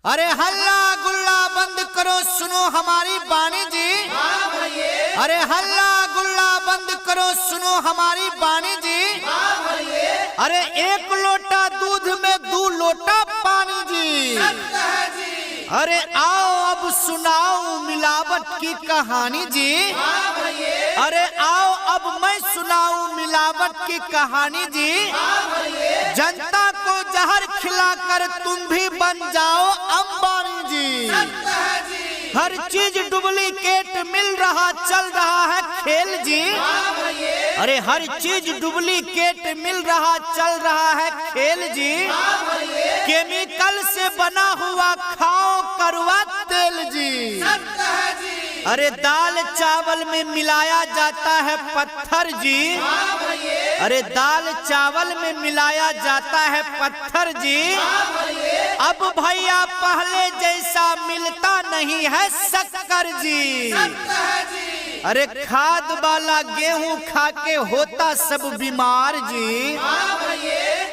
अरे हल्ला गुल्ला बंद करो, सुनो हमारी बाणी जी। अरे हल्ला गुल्ला बंद करो, सुनो हमारी बाणी जी। अरे एक लोटा दूध में 2 लोटा पानी जी। अरे आओ अब सुनाओ मिलावट की कहानी जी। अरे आओ अब मैं सुनाऊं मिलावट की कहानी जी। जनता को जहर खिलाकर तुम भी बन जाओ अंबानी जी। हर चीज डुप्लीकेट मिल रहा, चल रहा है खेल जी। अरे हर चीज डुप्लीकेट मिल रहा, चल रहा है खेल जी। केमिकल से बना हुआ खाओ कड़वा तेल जी। अरे दाल चावल में मिलाया जाता है पत्थर जी। अरे दाल चावल में मिलाया जाता है पत्थर जी। अब भैया पहले जैसा मिलता नहीं है शक्कर जी। अरे खाद वाला गेहूं खा के होता सब बीमार जी।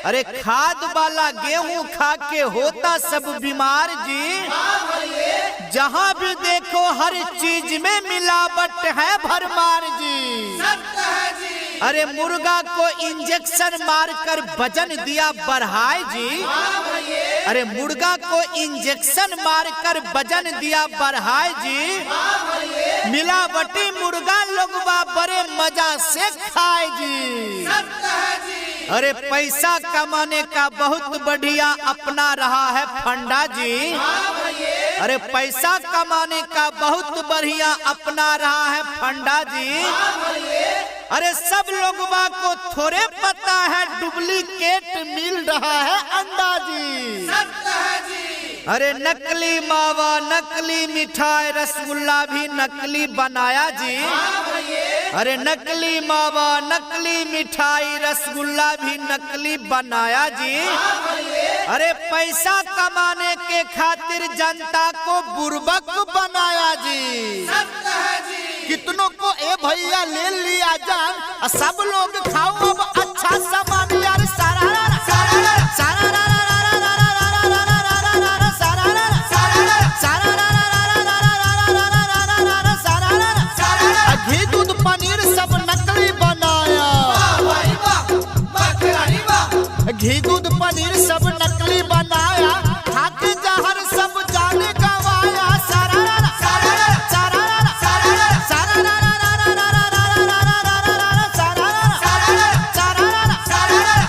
अरे खाद वाला गेहूं खा के होता सब बीमार जी। जहां भी देखो हर चीज में मिलावट है भरमार जी। अरे मुर्गा को इंजेक्शन मारकर वजन दिया बढ़ाए जी। अरे मुर्गा को इंजेक्शन मारकर वजन दिया बढ़ाए जी। मिलावटी मुर्गा लोगवा बड़े मजा से खाए जी। अरे पैसा कमाने का बहुत बढ़िया अपना रहा है फंडा जी। अरे पैसा कमाने का बहुत बढ़िया अपना रहा है फंडा जी। अरे सब लोगवा को थोड़े पता है डुप्लीकेट मिल रहा है अंडा जी। अरे नकली मावा नकली मिठाई रसगुल्ला भी नकली बनाया जी। अरे नकली मावा नकली मिठाई रसगुल्ला भी नकली बनाया जी। अरे पैसा कमाने के खातिर जनता को बुर्बक बनाया जी। कितनों को ए भैया ले लिया जान, सब लोग खाओ अब अच्छा सामान यार। सारा घी दूध पनीर सब नकली बनाया। घी दूध पनीर सब नकली बनाया, खाके जहर सब जाने गवाया।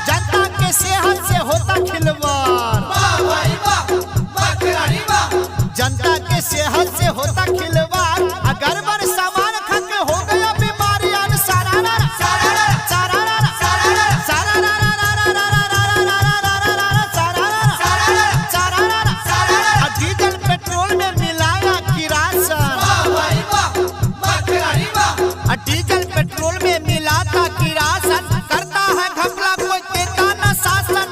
जनता के सेहत से होता खिलवाड़। जनता के सेहत से होता खिलवाड़। अगर बर सामान खा के हो गया बीमारी। डीजल पेट्रोल में मिलाया किरासन। डीजल पेट्रोल में मिलाता किरासन, करता है घपला कोई देता न शासन।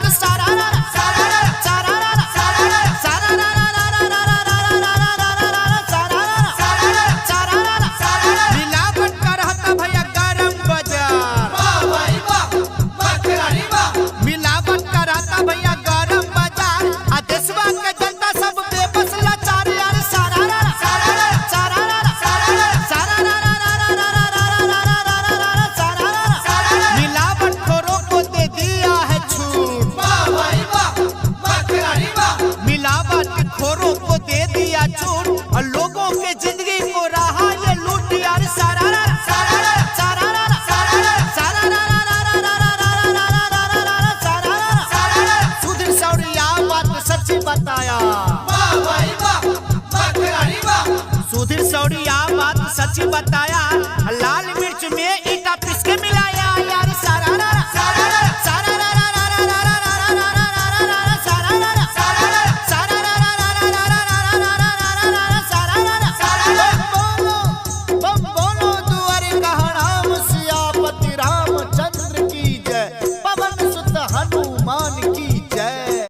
मिलावट का रहता भैया गरम बाजार। मिलावट का रहता भैया गरम बाजार। देशवा के जनता सब बेबस लाचार यार। मिलावट खोरों को दे दिया है छूट। मिलावट खोरों को दे दिया छूट, और लोगों के जिंदगी को रहा ये लूट यार। सुधीर सौड़िया बात सच्ची बताया। सुधीर सौड़िया बात सच्ची बताया।